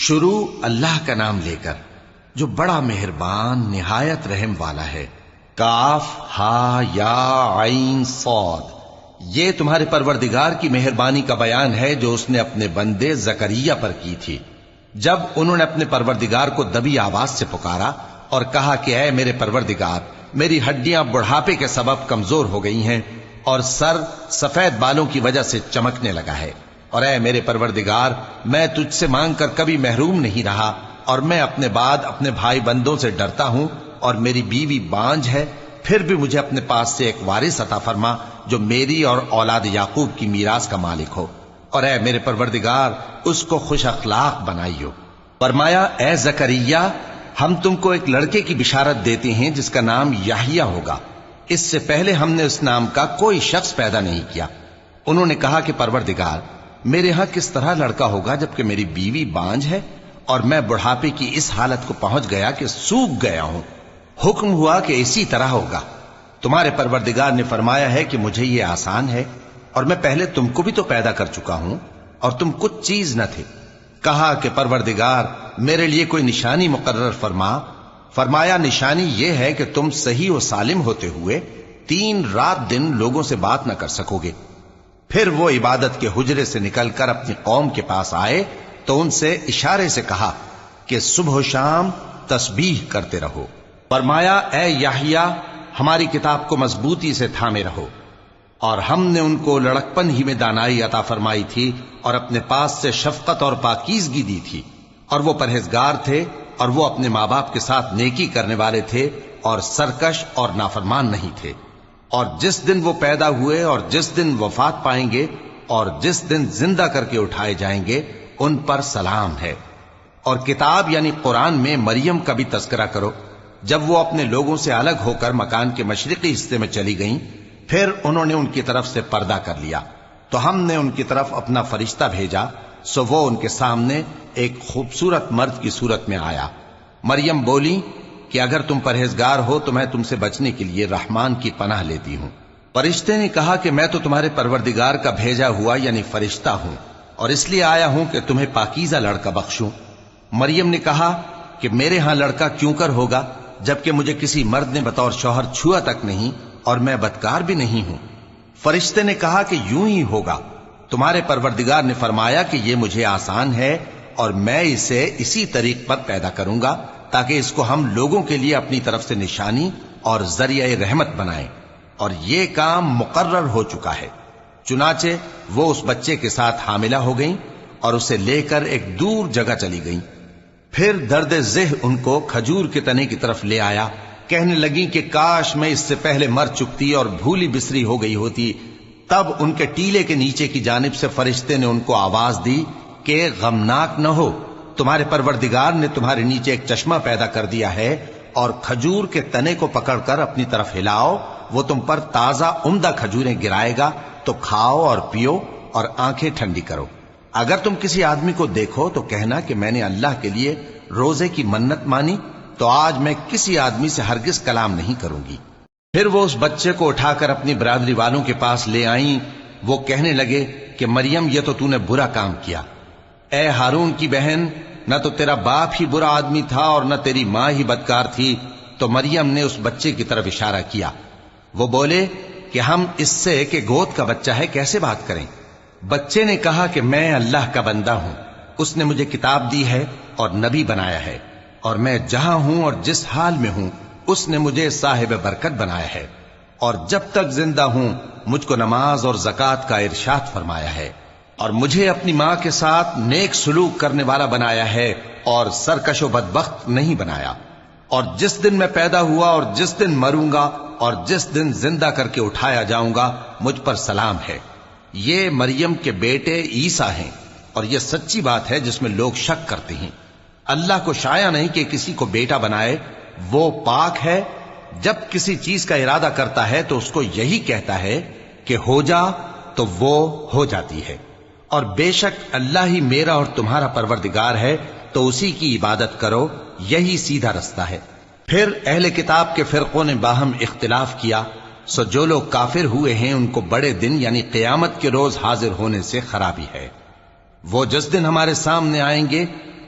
شروع اللہ کا نام لے کر جو بڑا مہربان نہایت رحم والا ہے۔ کاف ہا یا عین صاد، یہ تمہارے پروردگار کی مہربانی کا بیان ہے جو اس نے اپنے بندے زکریا پر کی تھی جب انہوں نے اپنے پروردگار کو دبی آواز سے پکارا اور کہا کہ اے میرے پروردگار، میری ہڈیاں بڑھاپے کے سبب کمزور ہو گئی ہیں اور سر سفید بالوں کی وجہ سے چمکنے لگا ہے، اور اے میرے پروردگار، میں تجھ سے مانگ کر کبھی محروم نہیں رہا، اور میں اپنے بعد اپنے بھائی بندوں سے ڈرتا ہوں، اور میری بیوی بانجھ ہے، پھر بھی مجھے اپنے پاس سے ایک وارث عطا فرما جو میری اور اولاد یعقوب کی میراث کا مالک ہو، اور اے میرے پروردگار اس کو خوش اخلاق بنائیو۔ فرمایا اے زکریا، ہم تم کو ایک لڑکے کی بشارت دیتے ہیں جس کا نام یحییٰ ہوگا، اس سے پہلے ہم نے اس نام کا کوئی شخص پیدا نہیں کیا۔ انہوں نے کہا کہ پروردگار، میرے ہاں کس طرح لڑکا ہوگا جبکہ میری بیوی بانجھ ہے اور میں بڑھاپے کی اس حالت کو پہنچ گیا کہ سوکھ گیا ہوں؟ حکم ہوا کہ اسی طرح ہوگا۔ تمہارے پروردگار نے فرمایا ہے کہ مجھے یہ آسان ہے، اور میں پہلے تم کو بھی تو پیدا کر چکا ہوں اور تم کچھ چیز نہ تھے۔ کہا کہ پروردگار، میرے لیے کوئی نشانی مقرر فرما۔ فرمایا نشانی یہ ہے کہ تم صحیح و سالم ہوتے ہوئے 3 رات دن لوگوں سے بات نہ کر سکو گے۔ پھر وہ عبادت کے حجرے سے نکل کر اپنی قوم کے پاس آئے تو ان سے اشارے سے کہا کہ صبح و شام تسبیح کرتے رہو۔ فرمایا اے یحییٰ، ہماری کتاب کو مضبوطی سے تھامے رہو، اور ہم نے ان کو لڑکپن ہی میں دانائی عطا فرمائی تھی اور اپنے پاس سے شفقت اور پاکیزگی دی تھی، اور وہ پرہیزگار تھے اور وہ اپنے ماں باپ کے ساتھ نیکی کرنے والے تھے اور سرکش اور نافرمان نہیں تھے۔ اور جس دن وہ پیدا ہوئے اور جس دن وفات پائیں گے اور جس دن زندہ کر کے اٹھائے جائیں گے ان پر سلام ہے۔ اور کتاب یعنی قرآن میں مریم کا بھی تذکرہ کرو، جب وہ اپنے لوگوں سے الگ ہو کر مکان کے مشرقی حصے میں چلی گئیں، پھر انہوں نے ان کی طرف سے پردہ کر لیا تو ہم نے ان کی طرف اپنا فرشتہ بھیجا، سو وہ ان کے سامنے ایک خوبصورت مرد کی صورت میں آیا۔ مریم بولی کہ اگر تم پرہیزگار ہو تو میں تم سے بچنے کے لیے رحمان کی پناہ لیتی ہوں۔ فرشتے نے کہا کہ میں تو تمہارے پروردگار کا بھیجا ہوا یعنی فرشتہ ہوں، اور اس لیے آیا ہوں کہ تمہیں پاکیزہ لڑکا بخشوں۔ مریم نے کہا کہ میرے ہاں لڑکا کیوں کر ہوگا جبکہ مجھے کسی مرد نے بطور شوہر چھوا تک نہیں اور میں بدکار بھی نہیں ہوں۔ فرشتے نے کہا کہ یوں ہی ہوگا۔ تمہارے پروردگار نے فرمایا کہ یہ مجھے آسان ہے اور میں اسے اسی طریق پر پیدا کروں گا تاکہ اس کو ہم لوگوں کے لیے اپنی طرف سے نشانی اور ذریعہ رحمت بنائیں، اور یہ کام مقرر ہو چکا ہے۔ چنانچہ وہ اس بچے کے ساتھ حاملہ ہو گئیں اور اسے لے کر ایک دور جگہ چلی گئیں۔ پھر درد ذہ ان کو کھجور کے تنے کی طرف لے آیا، کہنے لگیں کہ کاش میں اس سے پہلے مر چکتی اور بھولی بسری ہو گئی ہوتی۔ تب ان کے ٹیلے کے نیچے کی جانب سے فرشتے نے ان کو آواز دی کہ غمناک نہ ہو، تمہارے پروردگار نے تمہارے نیچے ایک چشمہ پیدا کر دیا ہے، اور کھجور کے تنے کو پکڑ کر اپنی طرف ہلاؤ، وہ تم پر تازہ عمدہ کھجوریں گرائے گا، تو کھاؤ اور پیو اور آنکھیں ٹھنڈی کرو۔ اگر تم کسی آدمی کو دیکھو تو کہنا کہ میں نے اللہ کے لیے روزے کی منت مانی، تو آج میں کسی آدمی سے ہرگز کلام نہیں کروں گی۔ پھر وہ اس بچے کو اٹھا کر اپنی برادری والوں کے پاس لے آئیں۔ وہ کہنے لگے کہ مریم، یہ تو نے برا کام کیا۔ اے ہارون کی بہن، نہ تو تیرا باپ ہی برا آدمی تھا اور نہ تیری ماں ہی بدکار تھی۔ تو مریم نے اس بچے کی طرف اشارہ کیا۔ وہ بولے کہ ہم اس سے کہ گود کا بچہ ہے کیسے بات کریں؟ بچے نے کہا کہ میں اللہ کا بندہ ہوں، اس نے مجھے کتاب دی ہے اور نبی بنایا ہے، اور میں جہاں ہوں اور جس حال میں ہوں اس نے مجھے صاحب برکت بنایا ہے، اور جب تک زندہ ہوں مجھ کو نماز اور زکوٰۃ کا ارشاد فرمایا ہے، اور مجھے اپنی ماں کے ساتھ نیک سلوک کرنے والا بنایا ہے اور سرکش و بدبخت نہیں بنایا، اور جس دن میں پیدا ہوا اور جس دن مروں گا اور جس دن زندہ کر کے اٹھایا جاؤں گا مجھ پر سلام ہے۔ یہ مریم کے بیٹے عیسیٰ ہیں، اور یہ سچی بات ہے جس میں لوگ شک کرتے ہیں۔ اللہ کو شایع نہیں کہ کسی کو بیٹا بنائے، وہ پاک ہے۔ جب کسی چیز کا ارادہ کرتا ہے تو اس کو یہی کہتا ہے کہ ہو جا، تو وہ ہو جاتی ہے۔ اور بے شک اللہ ہی میرا اور تمہارا پروردگار ہے، تو اسی کی عبادت کرو، یہی سیدھا رستہ ہے۔ پھر اہل کتاب کے فرقوں نے باہم اختلاف کیا، سو جو لوگ کافر ہوئے ہیں ان کو بڑے دن یعنی قیامت کے روز حاضر ہونے سے خرابی ہے۔ وہ جس دن ہمارے سامنے آئیں گے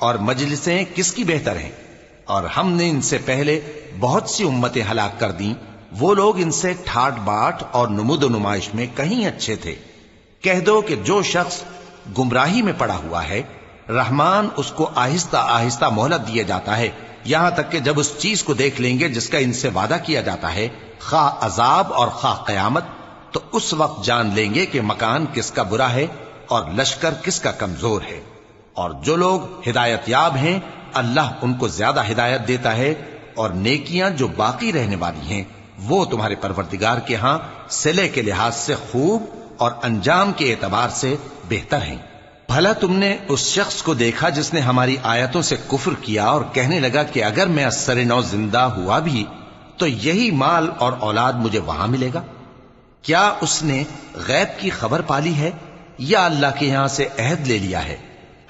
اور مجلسیں کس کی بہتر ہیں؟ اور ہم نے ان سے پہلے بہت سی امتیں ہلاک کر دیں، وہ لوگ ان سے ٹھاٹ باٹ اور نمود و نمائش میں کہیں اچھے تھے۔ کہہ دو کہ جو شخص گمراہی میں پڑا ہوا ہے، رحمان اس کو آہستہ آہستہ مہلت دیے جاتا ہے، یہاں تک کہ جب اس چیز کو دیکھ لیں گے جس کا ان سے وعدہ کیا جاتا ہے، خواہ عذاب اور خواہ قیامت، تو اس وقت جان لیں گے کہ مکان کس کا برا ہے اور لشکر کس کا کمزور ہے۔ اور جو لوگ ہدایت یاب ہیں، اللہ ان کو زیادہ ہدایت دیتا ہے، اور نیکیاں جو باقی رہنے والی ہیں وہ تمہارے پروردگار کے ہاں صلے کے لحاظ سے خوب اور انجام کے اعتبار سے بہتر ہیں۔ بھلا تم نے اس شخص کو دیکھا جس نے ہماری آیتوں سے کفر کیا اور کہنے لگا کہ اگر میں ازسر نو زندہ ہوا بھی تو یہی مال اور اولاد مجھے وہاں ملے گا؟ کیا اس نے غیب کی خبر پالی ہے یا اللہ کے یہاں سے عہد لے لیا ہے؟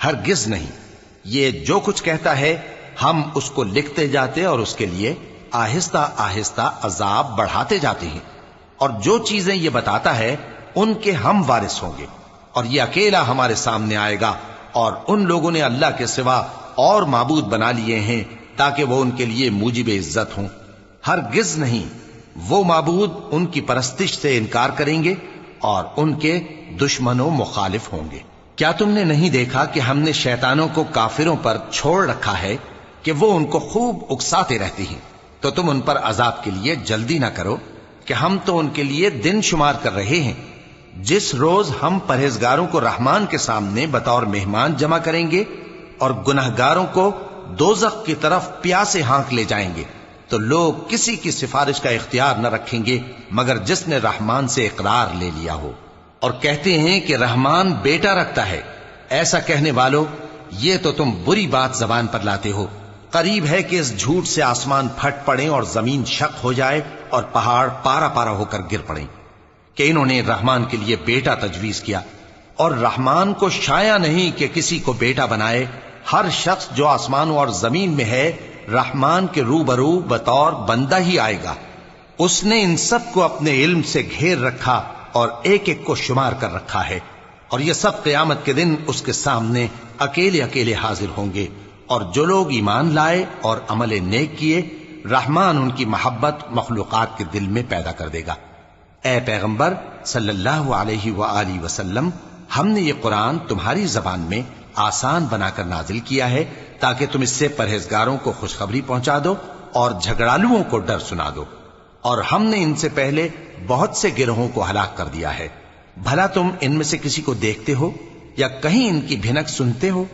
ہرگز نہیں، یہ جو کچھ کہتا ہے ہم اس کو لکھتے جاتے اور اس کے لیے آہستہ آہستہ عذاب بڑھاتے جاتے ہیں، اور جو چیزیں یہ بتاتا ہے ان کے ہم وارث ہوں گے، اور یہ اکیلا ہمارے سامنے آئے گا، اور ان لوگوں نے اللہ کے سوا اور معبود بنا لیے ہیں تاکہ وہ ان کے لیے موجب عزت ہوں۔ ہرگز نہیں، وہ معبود ان کی پرستش سے انکار کریں گے اور ان کے دشمن و مخالف ہوں گے۔ کیا تم نے نہیں دیکھا کہ ہم نے شیطانوں کو کافروں پر چھوڑ رکھا ہے کہ وہ ان کو خوب اکساتے رہتی ہیں؟ تو تم ان پر عذاب کے لیے جلدی نہ کرو کہ ہم تو ان کے لیے دن شمار کر رہے ہیں۔ جس روز ہم پرہیزگاروں کو رحمان کے سامنے بطور مہمان جمع کریں گے اور گنہگاروں کو دوزخ کی طرف پیاسے ہانک لے جائیں گے، تو لوگ کسی کی سفارش کا اختیار نہ رکھیں گے مگر جس نے رحمان سے اقرار لے لیا ہو۔ اور کہتے ہیں کہ رحمان بیٹا رکھتا ہے۔ ایسا کہنے والوں، یہ تو تم بری بات زبان پر لاتے ہو۔ قریب ہے کہ اس جھوٹ سے آسمان پھٹ پڑے اور زمین شق ہو جائے اور پہاڑ پارا پارا ہو کر گر پڑیں کہ انہوں نے رحمان کے لیے بیٹا تجویز کیا، اور رحمان کو شایع نہیں کہ کسی کو بیٹا بنائے۔ ہر شخص جو آسمانوں اور زمین میں ہے رحمان کے روبرو بطور بندہ ہی آئے گا۔ اس نے ان سب کو اپنے علم سے گھیر رکھا اور ایک ایک کو شمار کر رکھا ہے، اور یہ سب قیامت کے دن اس کے سامنے اکیلے اکیلے حاضر ہوں گے۔ اور جو لوگ ایمان لائے اور عمل نیک کیے، رحمان ان کی محبت مخلوقات کے دل میں پیدا کر دے گا۔ اے پیغمبر صلی اللہ علیہ وآلہ وسلم، ہم نے یہ قرآن تمہاری زبان میں آسان بنا کر نازل کیا ہے تاکہ تم اس سے پرہیزگاروں کو خوشخبری پہنچا دو اور جھگڑالوؤں کو ڈر سنا دو۔ اور ہم نے ان سے پہلے بہت سے گروہوں کو ہلاک کر دیا ہے۔ بھلا تم ان میں سے کسی کو دیکھتے ہو یا کہیں ان کی بھنک سنتے ہو؟